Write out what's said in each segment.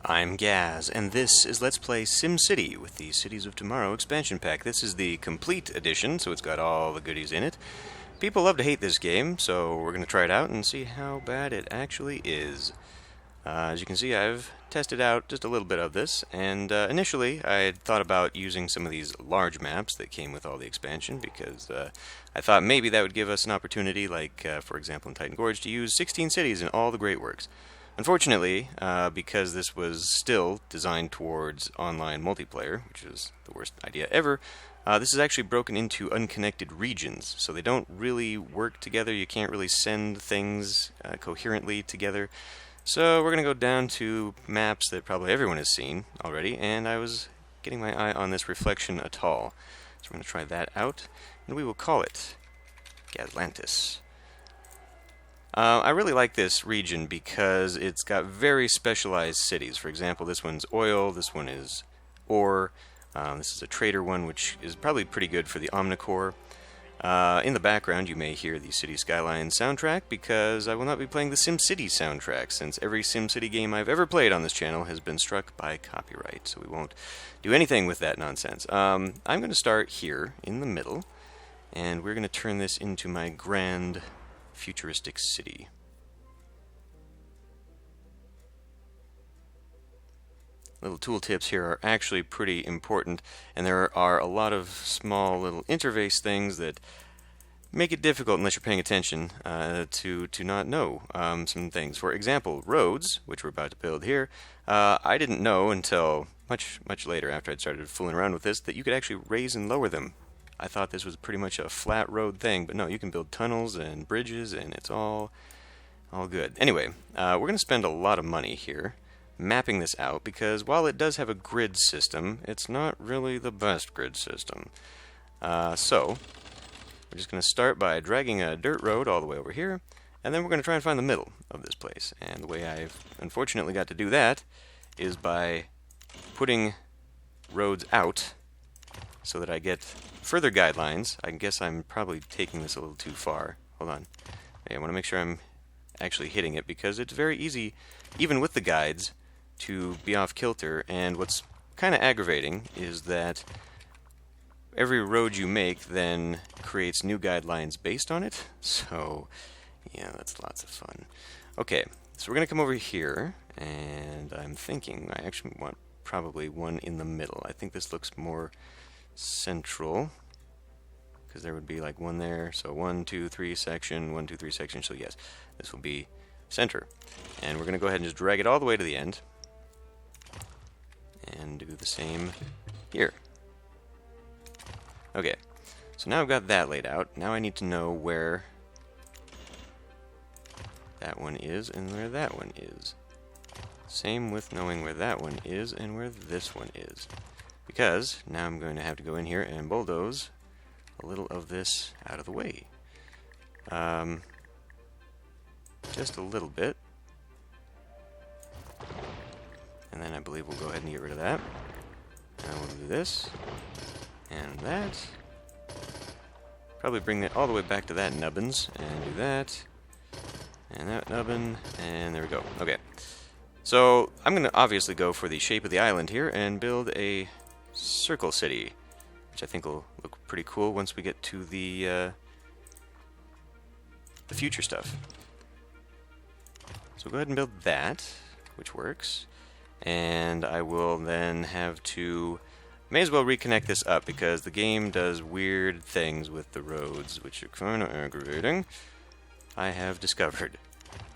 I'm Gaz, and this is Let's Play SimCity with the Cities of Tomorrow expansion pack. This is the complete edition, so it's got all the goodies in it. People love to hate this game, so we're going to try it out and see how bad it actually is. As you can see, I've tested out just a little bit of this, and initially I had thought about using some of these large maps that came with all the expansion, because I thought maybe that would give us an opportunity, like for example in Titan Gorge, to use 16 cities in all the Great Works. Unfortunately, because this was still designed towards online multiplayer, which is the worst idea ever, this is actually broken into unconnected regions, so they don't really work together. You can't really send things coherently together. So we're going to go down to maps that probably everyone has seen already, and I was getting my eye on this Reflection Atoll. So we're going to try that out, and we will call it Gazlantis. I really like this region because it's got very specialized cities. For example, this one's oil, this one is ore, this is a trader one, which is probably pretty good for the Omnicore. In the background, you may hear the City Skylines soundtrack, because I will not be playing the SimCity soundtrack, since every SimCity game I've ever played on this channel has been struck by copyright, so we won't do anything with that nonsense. I'm going to start here in the middle, and we're going to turn this into my grand futuristic city. Little tooltips here are actually pretty important, and there are a lot of small little interface things that make it difficult, unless you're paying attention, to not know some things. For example, roads, which we're about to build here, I didn't know until much later, after I'd started fooling around with this, that you could actually raise and lower them. I thought this was pretty much a flat road thing, but no, you can build tunnels and bridges, and it's all good. Anyway, we're going to spend a lot of money here mapping this out, because while it does have a grid system, it's not really the best grid system. So we're just going to start by dragging a dirt road all the way over here, and then we're going to try and find the middle of this place. And the way I've unfortunately got to do that is by putting roads out so that I get further guidelines. I guess I'm probably taking this a little too far. Hold on. I want to make sure I'm actually hitting it, because it's very easy, even with the guides, to be off kilter. And what's kind of aggravating is that every road you make then creates new guidelines based on it. So yeah, that's lots of fun. Okay, so we're going to come over here, and I'm thinking I actually want probably one in the middle. I think this looks more central, because there would be like one there, so 1, 2, 3 section, 1, 2, 3 section. So yes, this will be center, and we're going to go ahead and just drag it all the way to the end, and do the same here. Okay, so now I've got that laid out. Now I need to know where that one is and where that one is. Same with knowing where that one is and where this one is, because now I'm going to have to go in here and bulldoze a little of this out of the way. Just a little bit. And then I believe we'll go ahead and get rid of that. And we'll do this. And that. Probably bring that all the way back to that nubbins. And do that. And that nubbin. And there we go. Okay. So I'm going to obviously go for the shape of the island here and build a circle city, which I think will look pretty cool once we get to the future stuff. So go ahead and build that, which works, and I will then have to, may as well reconnect this up, because the game does weird things with the roads, which are kind of aggravating, I have discovered.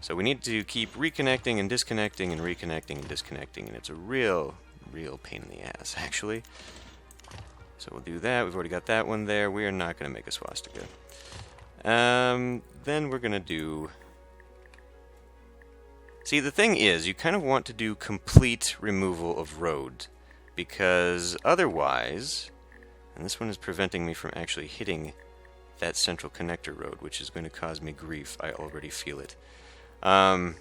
So we need to keep reconnecting and disconnecting and reconnecting and disconnecting, and it's a real pain in the ass, actually. So we'll do that. We've already got that one there. We are not going to make a swastika. Then we're going to do... See, the thing is, you kind of want to do complete removal of road, because otherwise... And this one is preventing me from actually hitting that central connector road, which is going to cause me grief. I already feel it. You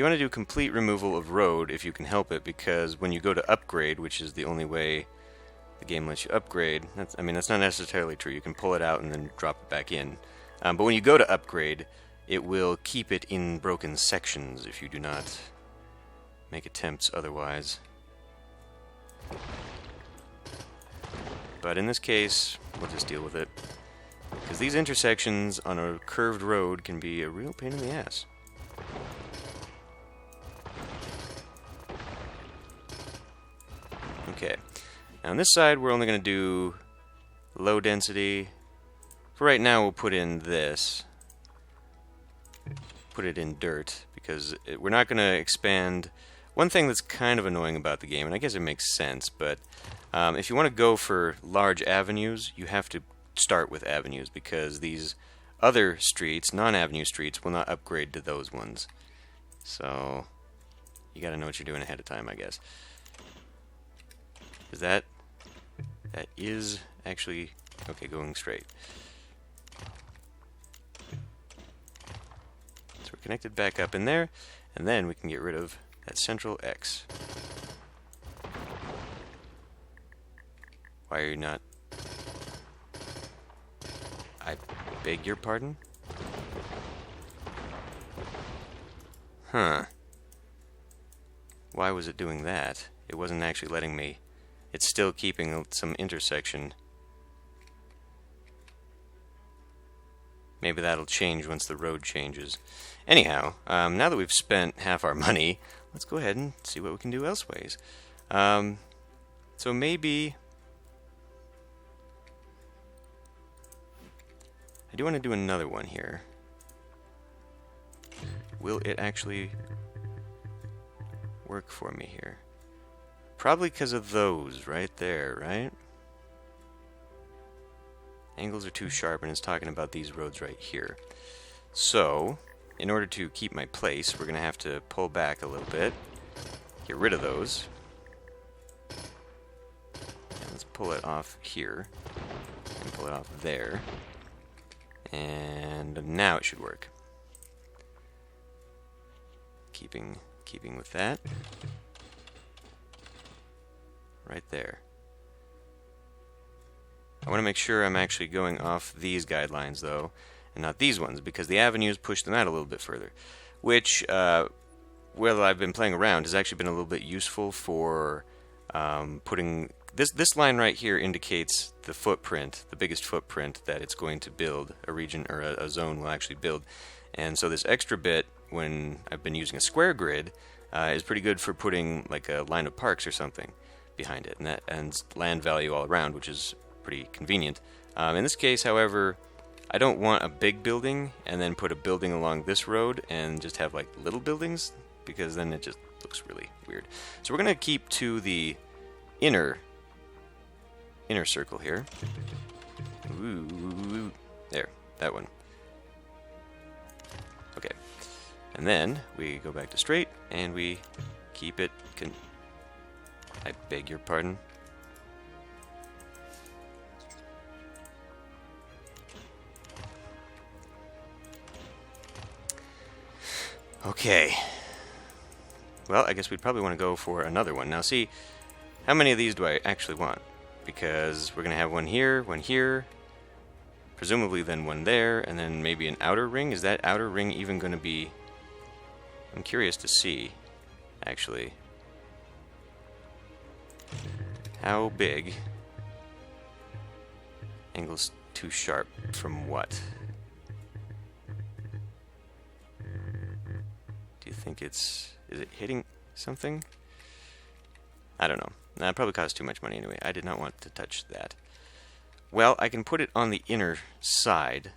want to do complete removal of road if you can help it, because when you go to upgrade, which is the only way the game lets you upgrade, that's not necessarily true. You can pull it out and then drop it back in. But when you go to upgrade, it will keep it in broken sections if you do not make attempts otherwise. But in this case, we'll just deal with it. Because these intersections on a curved road can be a real pain in the ass. Okay. Now on this side, we're only going to do low density. For right now, we'll put in this. Put it in dirt, because we're not going to expand. One thing that's kind of annoying about the game, and I guess it makes sense, but if you want to go for large avenues, you have to start with avenues, because these other streets, non-avenue streets, will not upgrade to those ones. So you got to know what you're doing ahead of time, I guess. Is that is actually okay, going straight. So we're connected back up in there, and then we can get rid of that central X. Why are you not? I beg your pardon? Huh. Why was it doing that? It wasn't actually letting me. It's still keeping some intersection. Maybe that'll change once the road changes. Anyhow, now that we've spent half our money, let's go ahead and see what we can do elseways. So maybe I do want to do another one here. Will it actually work for me here? Probably because of those right there, right? Angles are too sharp, and it's talking about these roads right here. So, in order to keep my place, we're going to have to pull back a little bit, get rid of those. And let's pull it off here, and pull it off there. And now it should work. Keeping with that. Right there. I want to make sure I'm actually going off these guidelines, though, and not these ones, because the avenues push them out a little bit further. Which, while I've been playing around, has actually been a little bit useful for putting... This line right here indicates the footprint, the biggest footprint that it's going to build, a region or a zone will actually build. And so this extra bit, when I've been using a square grid, is pretty good for putting like a line of parks or something behind it, and land value all around, which is pretty convenient. In this case, however, I don't want a big building and then put a building along this road and just have like little buildings, because then it just looks really weird. So we're going to keep to the inner circle here. Ooh, there, that one. Okay, and then we go back to straight and we keep it. I beg your pardon. Okay. Well, I guess we'd probably want to go for another one. Now, see, how many of these do I actually want? Because we're going to have one here, presumably then one there, and then maybe an outer ring. Is that outer ring even going to be... I'm curious to see, actually. How big? Angle's too sharp from what? Do you think is it hitting something? I don't know. That probably cost too much money anyway. I did not want to touch that. Well, I can put it on the inner side.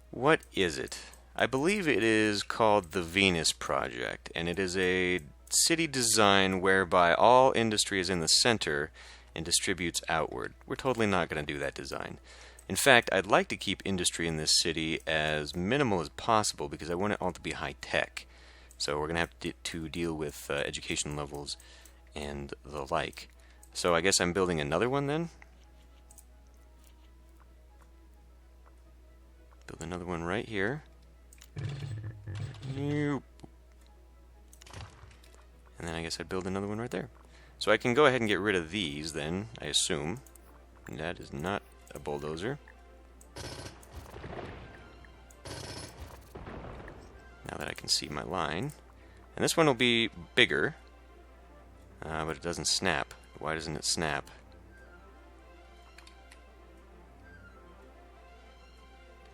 What is it? I believe it is called the Venus Project, and it is a city design whereby all industry is in the center and distributes outward. We're totally not going to do that design. In fact, I'd like to keep industry in this city as minimal as possible because I want it all to be high-tech. So we're going to have to deal with education levels and the like. So I guess I'm building another one then. Build another one right here. And then I guess I'd build another one right there. So I can go ahead and get rid of these then, I assume. And that is not a bulldozer. Now that I can see my line. And this one will be bigger, but it doesn't snap. Why doesn't it snap?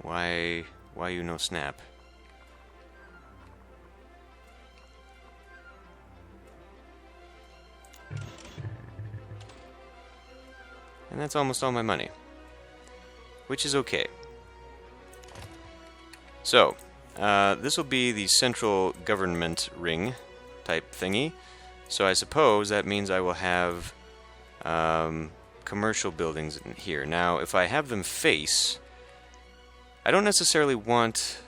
Why you no snap? And that's almost all my money, which is okay. So, this will be the central government ring type thingy. So I suppose that means I will have commercial buildings in here. Now, if I have them face, I don't necessarily want...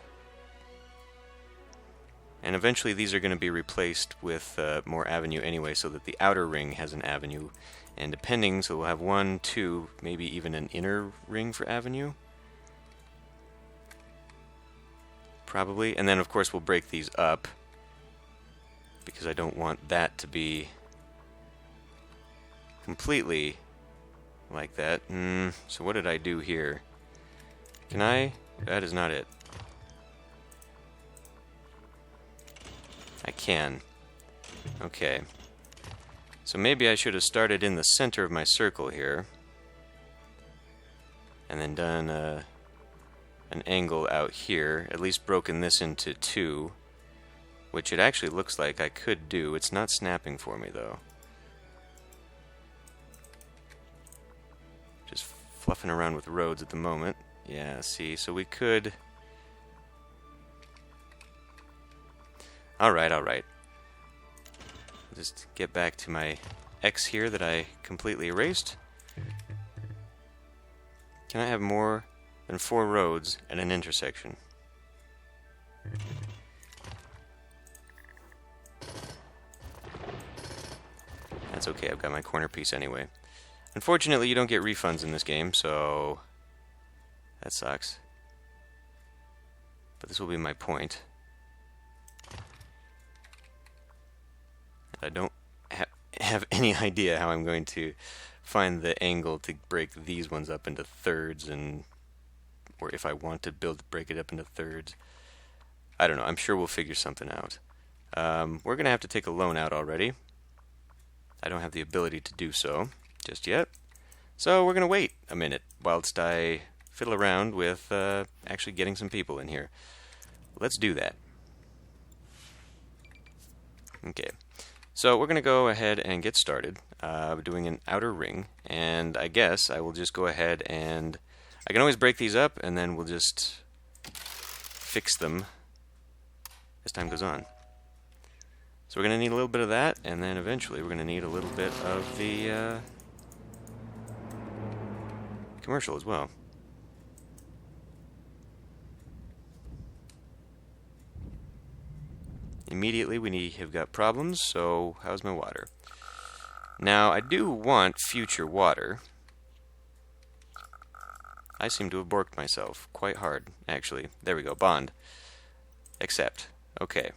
And eventually these are going to be replaced with more avenue anyway, so that the outer ring has an avenue. And depending, so we'll have 1, 2, maybe even an inner ring for avenue. Probably. And then, of course, we'll break these up, because I don't want that to be completely like that. So what did I do here? Can I? That is not it. I can. Okay. So maybe I should have started in the center of my circle here, and then done an angle out here, at least broken this into 2, which it actually looks like I could do. It's not snapping for me, though. Just fluffing around with roads at the moment. Yeah, see, so we could... Alright. Just get back to my X here that I completely erased. Can I have more than 4 roads at an intersection? That's okay, I've got my corner piece anyway. Unfortunately, you don't get refunds in this game, so that sucks. But this will be my point. I don't have any idea how I'm going to find the angle to break these ones up into thirds, or if I want to break it up into thirds. I don't know. I'm sure we'll figure something out. We're going to have to take a loan out already. I don't have the ability to do so just yet. So we're going to wait a minute whilst I fiddle around with actually getting some people in here. Let's do that. Okay. So we're going to go ahead and get started doing an outer ring, and I guess I will just go ahead and I can always break these up, and then we'll just fix them as time goes on. So we're going to need a little bit of that, and then eventually we're going to need a little bit of the commercial as well. Immediately we have got problems, so how's my water? Now, I do want future water. I seem to have borked myself quite hard, actually. There we go, bond. Accept. Okay.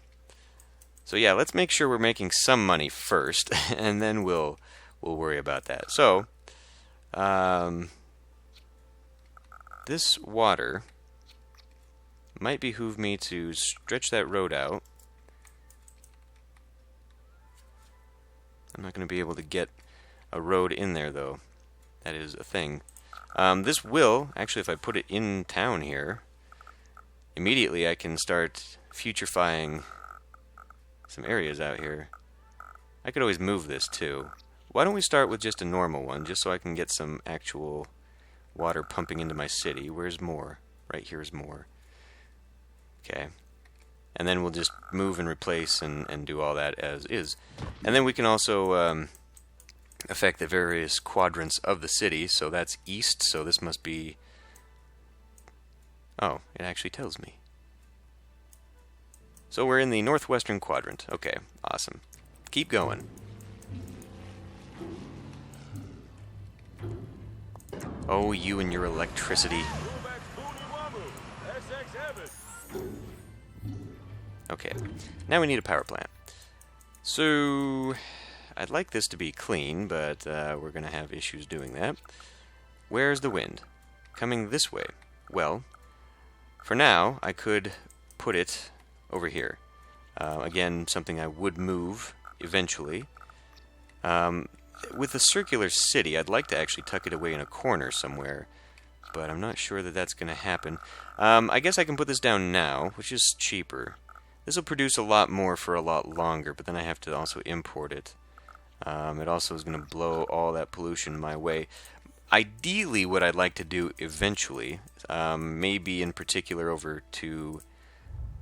So yeah, let's make sure we're making some money first, and then we'll worry about that. So, this water might behoove me to stretch that road out. I'm not going to be able to get a road in there, though. That is a thing. This will, actually, if I put it in town here, immediately I can start futurifying some areas out here. I could always move this, too. Why don't we start with just a normal one, just so I can get some actual water pumping into my city. Where's more? Right here is more. Okay. And then we'll just move and replace and do all that as is. And then we can also affect the various quadrants of the city. So that's east, so this must be... Oh, it actually tells me. So we're in the northwestern quadrant. Okay, awesome. Keep going. Oh, you and your electricity. Okay, now we need a power plant. So, I'd like this to be clean, but we're going to have issues doing that. Where's the wind? Coming this way. Well, for now, I could put it over here. Again, something I would move eventually. With a circular city, I'd like to actually tuck it away in a corner somewhere, but I'm not sure that that's going to happen. I guess I can put this down now, which is cheaper. This will produce a lot more for a lot longer, but then I have to also import it. It also is going to blow all that pollution my way. Ideally, what I'd like to do eventually, maybe in particular over to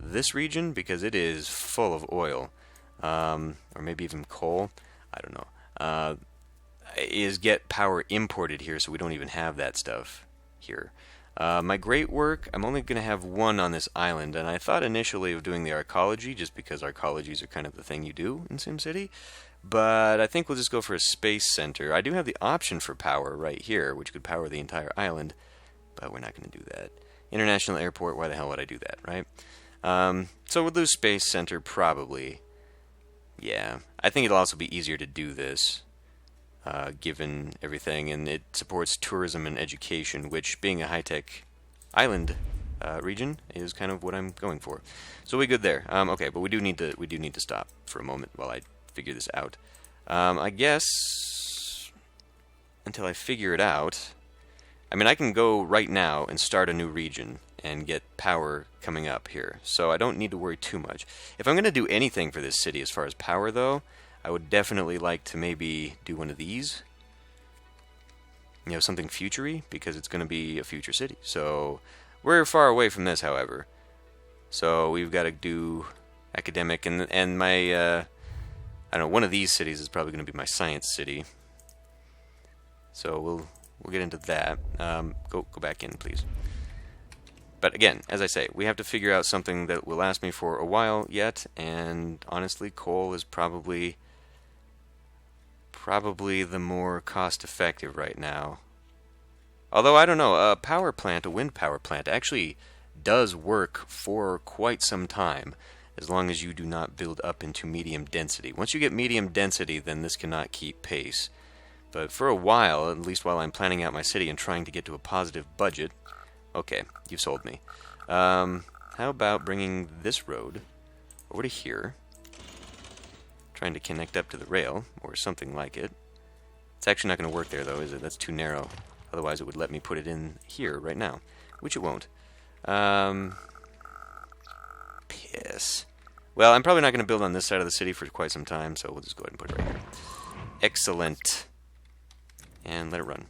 this region, because it is full of oil, or maybe even coal, I don't know, is get power imported here so we don't even have that stuff here. My great work, I'm only going to have one on this island, and I thought initially of doing the arcology, just because arcologies are kind of the thing you do in SimCity, but I think we'll just go for a space center. I do have the option for power right here, which could power the entire island, but we're not going to do that. International airport, why the hell would I do that, right? So we'll do space center probably. Yeah, I think it'll also be easier to do this, given everything, and it supports tourism and education, which, being a high-tech island region, is kind of what I'm going for. So we're good there. Okay, but we do need to stop for a moment while I figure this out. I guess until I figure it out, I mean, I can go right now and start a new region and get power coming up here, so I don't need to worry too much. If I'm going to do anything for this city as far as power, though, I would definitely like to maybe do one of these. You know, something future-y, because it's going to be a future city. So we're far away from this, however. So we've got to do academic, and my, I don't know, one of these cities is probably going to be my science city. So we'll get into that. Go back in, please. But again, as I say, we have to figure out something that will last me for a while yet, and honestly, coal is probably the more cost-effective right now. Although, I don't know, a power plant, a wind power plant, actually does work for quite some time, as long as you do not build up into medium density. Once you get medium density, then this cannot keep pace. But for a while, at least while I'm planning out my city and trying to get to a positive budget... Okay, you've sold me. How about bringing this road over to here? Trying to connect up to the rail, or something like it. It's actually not going to work there, though, is it? That's too narrow. Otherwise, it would let me put it in here right now, which it won't. Piss. Well, I'm probably not going to build on this side of the city for quite some time, so we'll just go ahead and put it right here. Excellent. And let it run.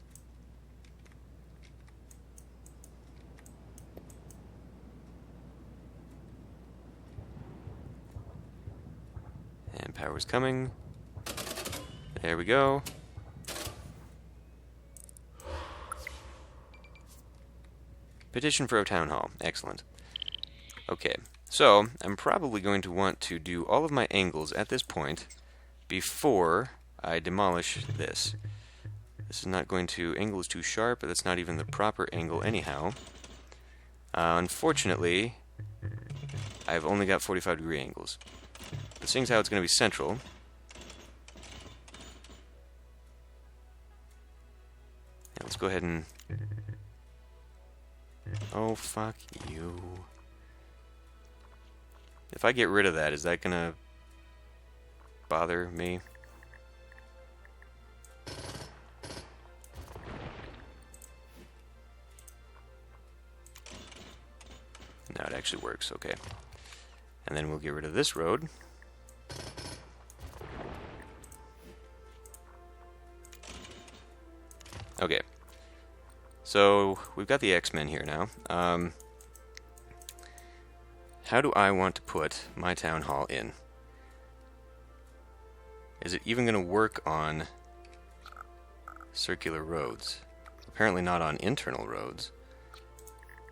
And power's coming. There we go. Petition for a town hall. Excellent. Okay, so I'm probably going to want to do all of my angles at this point before I demolish this. This is not going to... Angle is too sharp, but that's not even the proper angle anyhow. Unfortunately, I've only got 45-degree angles. But seeing as how it's going to be central... Yeah, let's go ahead and... Oh, fuck you. If I get rid of that, is that going to bother me? No, it actually works, okay. And then we'll get rid of this road. Okay. So, we've got the X-Men here now. How do I want to put my town hall in? Is it even going to work on circular roads? Apparently not on internal roads.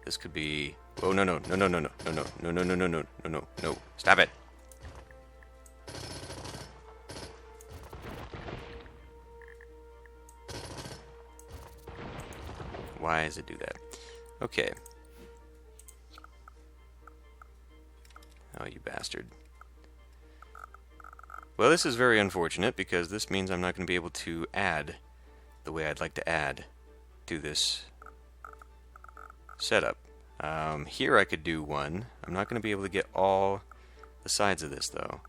This could be... Oh, no, no, no, no, no, no, no, no, no, no, no, no, no, no, no, no. Stop it! Why does it do that? Okay. Oh, you bastard. Well, this is very unfortunate, because this means I'm not going to be able to add the way I'd like to add to this setup. Here I could do one. I'm not going to be able to get all the sides of this, though.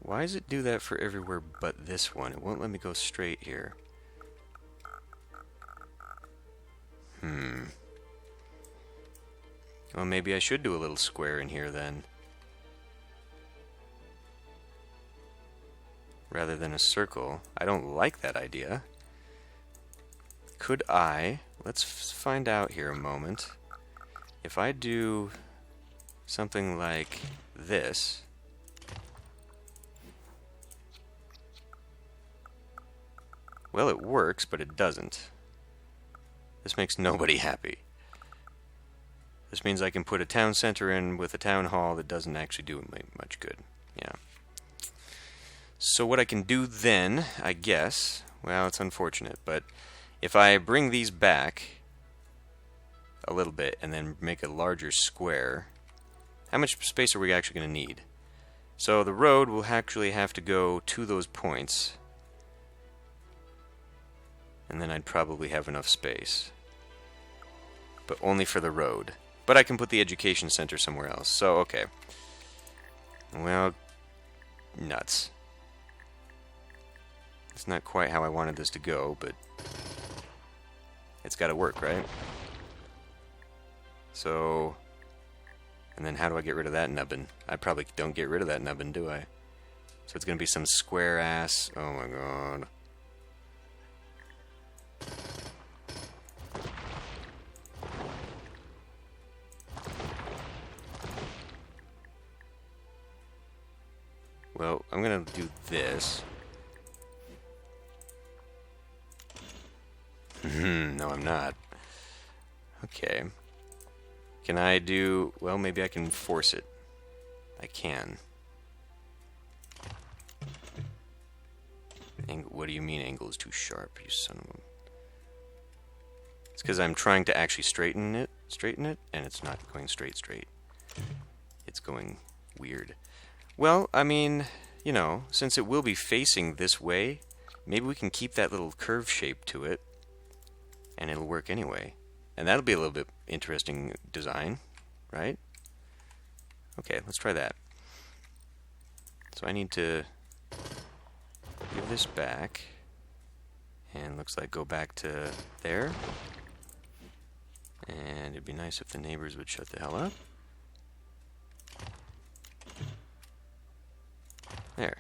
Why does it do that for everywhere but this one? It won't let me go straight here. Well, maybe I should do a little square in here then, rather than a circle. I don't like that idea. Could I, let's find out here a moment, if I do something like this, well, it works, but it doesn't. This makes nobody happy. This means I can put a town center in with a town hall that doesn't actually do much good. Yeah. So what I can do then, I guess, well, it's unfortunate, but if I bring these back a little bit and then make a larger square, how much space are we actually going to need? So the road will actually have to go to those points, and then I'd probably have enough space. But only for the road. But I can put the education center somewhere else. So, okay. Well, nuts. It's not quite how I wanted this to go, but it's got to work, right? So, and then how do I get rid of that nubbin? I probably don't get rid of that nubbin, do I? So it's going to be some square ass. Oh my god. Well, I'm going to do this. No, I'm not. Okay. Can I do... Well, maybe I can force it. I can. What do you mean angle is too sharp, you son of a... It's because I'm trying to actually straighten it, and it's not going straight. It's going weird. Well, I mean, you know, since it will be facing this way, maybe we can keep that little curve shape to it, and it'll work anyway. And that'll be a little bit interesting design, right? Okay, let's try that. So I need to give this back, and looks like go back to there. And it'd be nice if the neighbors would shut the hell up. There.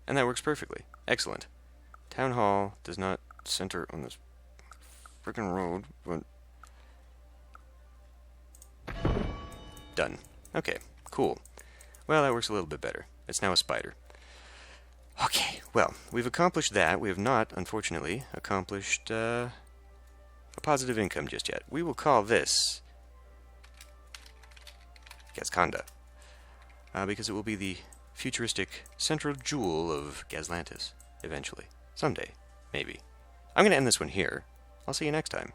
And that works perfectly. Excellent. Town hall does not center on this frickin' road, but... Done. Okay, cool. Well, that works a little bit better. It's now a spider. Okay, well, we've accomplished that. We have not, unfortunately, accomplished a positive income just yet. We will call this Gasconda. Because it will be the futuristic central jewel of Gaslantis, eventually. Someday, maybe. I'm going to end this one here. I'll see you next time.